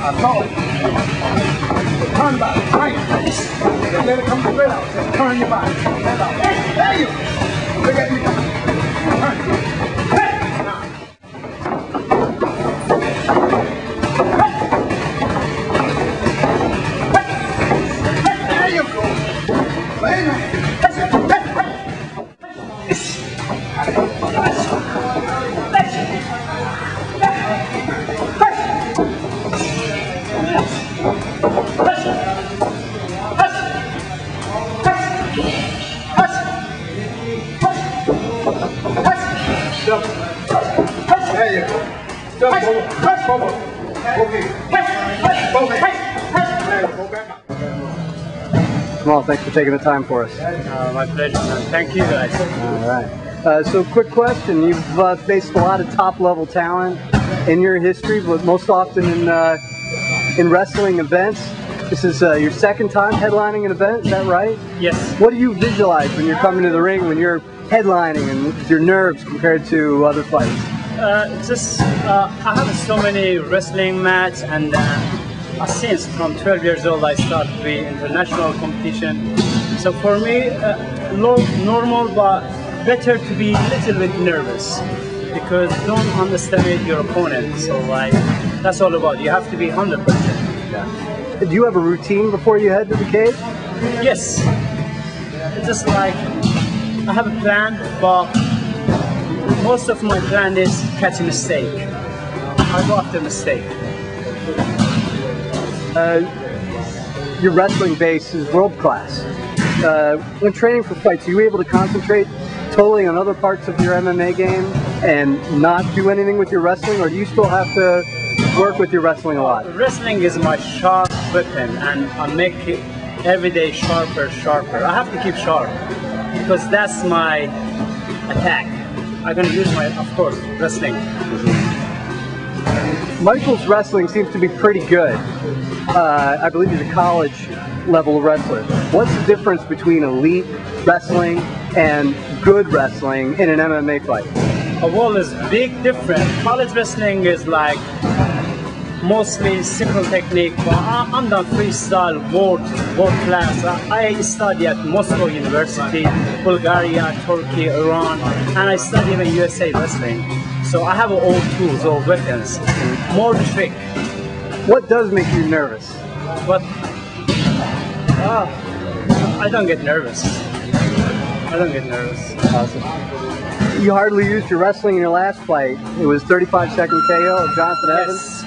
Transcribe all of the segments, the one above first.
Go. Turn back. Right. Let it come straight out. Just turn your body. Head out. There you go. Look at me. Turn. There you go. Wait a minute. There you go. Stop forward. Okay. Kamal, thanks for taking the time for us. My pleasure, man. Thank you, guys. All right. So, quick question. You've faced a lot of top-level talent in your history, but most often in wrestling events. This is your second time headlining an event, is that right? Yes. What do you visualize when you're coming to the ring, when you're headlining, and your nerves compared to other fights? I have so many wrestling matches, and since from 12 years old I started with international competition. So for me, normal, but better to be a little bit nervous because don't underestimate your opponent. So that's all about. You have to be 100%. Yeah. Do you have a routine before you head to the cage? Yes. It's just like I have a plan, but most of my plan is catch a mistake. I go after mistake. Your wrestling base is world class. When training for fights, are you able to concentrate totally on other parts of your MMA game and not do anything with your wrestling, or do you still have to work with your wrestling a lot? Wrestling is my sharp weapon, and I make it every day sharper. I have to keep sharp because that's my attack. I'm going to use my, of course, wrestling. Mikel's wrestling seems to be pretty good. I believe he's a college level wrestler. What's the difference between elite wrestling and good wrestling in an MMA fight? Well, there's big difference. College wrestling is like mostly simple technique, but I'm done freestyle, world class. I study at Moscow University, Bulgaria, Turkey, Iran, and I study in USA wrestling. So I have all tools, all weapons, more trick. What does make you nervous? But I don't get nervous. Awesome. You hardly used your wrestling in your last fight. It was 35-second KO of Jonathan Evans.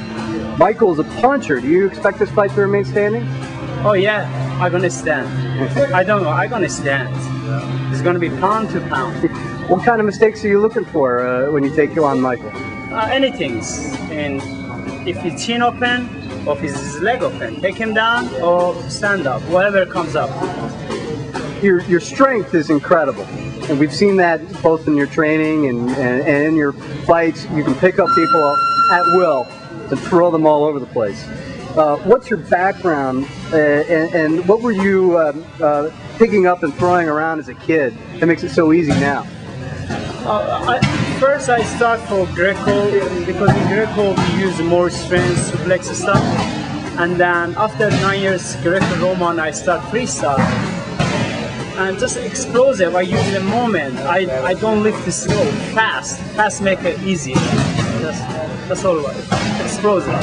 Mikel's a puncher. Do you expect this fight to remain standing? Oh yeah, I'm gonna stand. I don't know, I'm gonna stand. It's gonna be pound to pound. What kind of mistakes are you looking for when you take on Mikel? Anything. And if his chin open, or if his leg open, take him down or stand up, whatever comes up. Your strength is incredible. And we've seen that both in your training and in your fights. You can pick up people at will and throw them all over the place. What's your background and what were you picking up and throwing around as a kid that makes it so easy now? First I start for Greco because in Greco we use more strength, suplex stuff. And then after 9 years Greco-Roman I start freestyle. And just explosive, I use the moment. I don't lift the slow, fast make it easy. That's all about it. Explosive.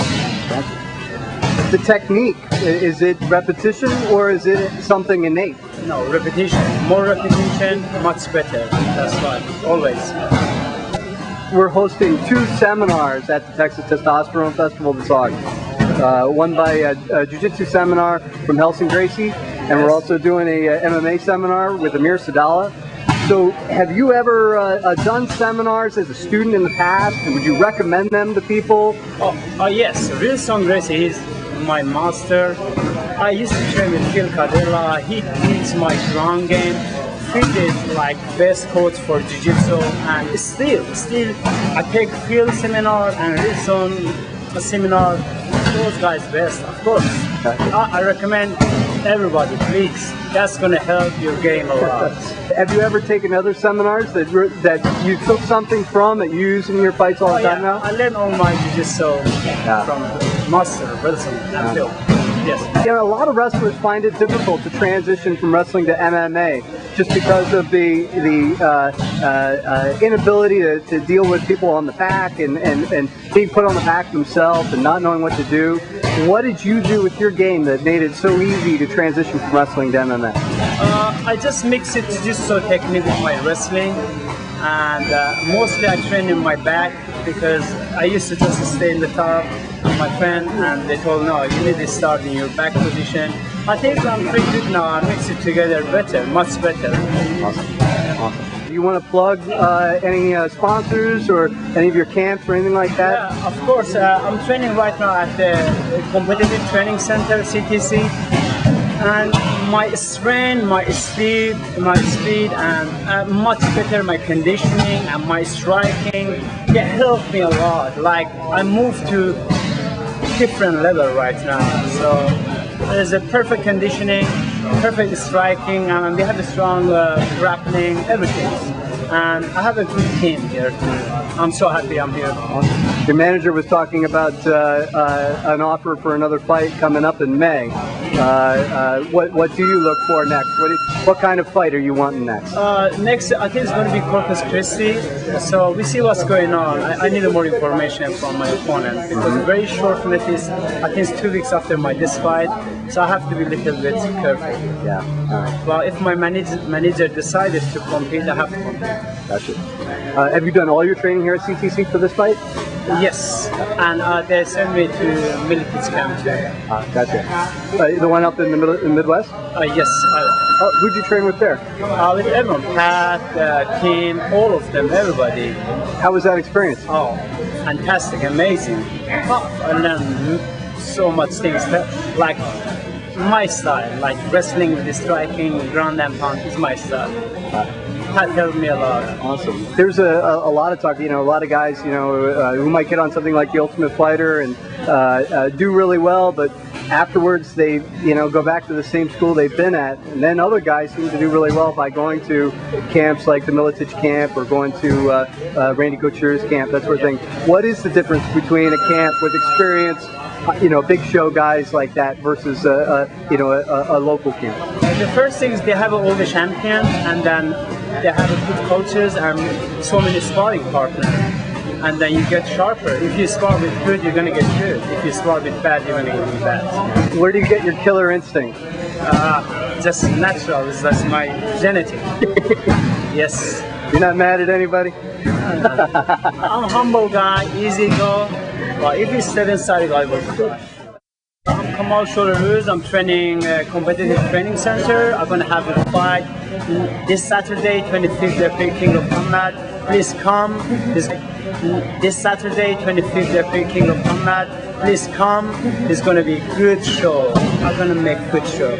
The technique, is it repetition or is it something innate? No, repetition. More repetition, much better. That's why, always. We're hosting 2 seminars at the Texas Testosterone Festival this August. One by a jiu-jitsu seminar from Helson Gracie, and we're also doing a MMA seminar with Amir Sadala. So have you ever done seminars as a student in the past, and would you recommend them to people? Yes, Helson Gracie, he's my master. I used to train with Phil Cadella. He teaches my ground game. Phil is like best coach for jiu-jitsu, and still I take Phil seminar and Helson seminar. Those guys best, of course. I recommend everybody, please. That's gonna help your game a lot. Have you ever taken other seminars that you took something from that you use in your fights all the time now? I learned all my jiu-jitsu from master of wrestling and film. Yes. You know, a lot of wrestlers find it difficult to transition from wrestling to MMA just because of the inability to deal with people on the back and being put on the back themselves and not knowing what to do. What did you do with your game that made it so easy to transition from wrestling to MMA? I just mix it jiu-jitsu technique with my wrestling, and mostly I train in my back because I used to just stay in the top with my friend, and they told no, you need to start in your back position. I think I'm pretty good now. I mix it together better, much better. Awesome. Awesome. Do you want to plug any sponsors or any of your camps or anything like that? Yeah, of course. I'm training right now at the Competitive Training Center, CTC. And my strength, my speed, and much better my conditioning and my striking, it helped me a lot. Like I moved to different level right now. So there's a perfect conditioning, perfect striking, and we have a strong grappling, everything. And I have a good team here too. I'm so happy I'm here. Your manager was talking about an offer for another fight coming up in May. What do you look for next? What kind of fight are you wanting next? Next, I think it's going to be Corpus Christi. So we see what's going on. I need more information from my opponent because very short notice. I think it's 2 weeks after this fight, so I have to be a little bit careful. Yeah. All right. Well, if my manager decided to compete, I have to compete. Gotcha. Have you done all your training here at CTC for this fight? Yes, and they sent me to military camp too. Gotcha. The one up in the Midwest? Yes. Who'd you train with there? With everyone, Pat, Kim, all of them, everybody. How was that experience? Oh, fantastic, amazing. I learned so much things, like my style, like wrestling with the striking, ground and pound is my style. That helped me a lot. Awesome. There's a lot of talk, a lot of guys, who might get on something like The Ultimate Fighter and do really well, but afterwards they, go back to the same school they've been at, and then other guys seem to do really well by going to camps like the Militich camp or going to Randy Couture's camp, that sort of thing. What is the difference between a camp with experience, big show guys like that versus a local camp? The first thing is they have all the champions, and then they have good coaches and so many sparring partners, and then you get sharper. If you spar with good, you're gonna get good. If you spar with bad, you're gonna get bad. Where do you get your killer instinct? Just natural. That's my genetic. Yes. You're not mad at anybody? I'm a humble guy, easy go. But if you step inside, I will cry. I'm Kamal Shalorus. I'm training Competitive Training Center. I'm going to have a fight this Saturday, 25th April, King of Kombat. Please come. This Saturday, 25th April, King of Kombat. Please come. It's going to be a good show. I'm going to make a good show.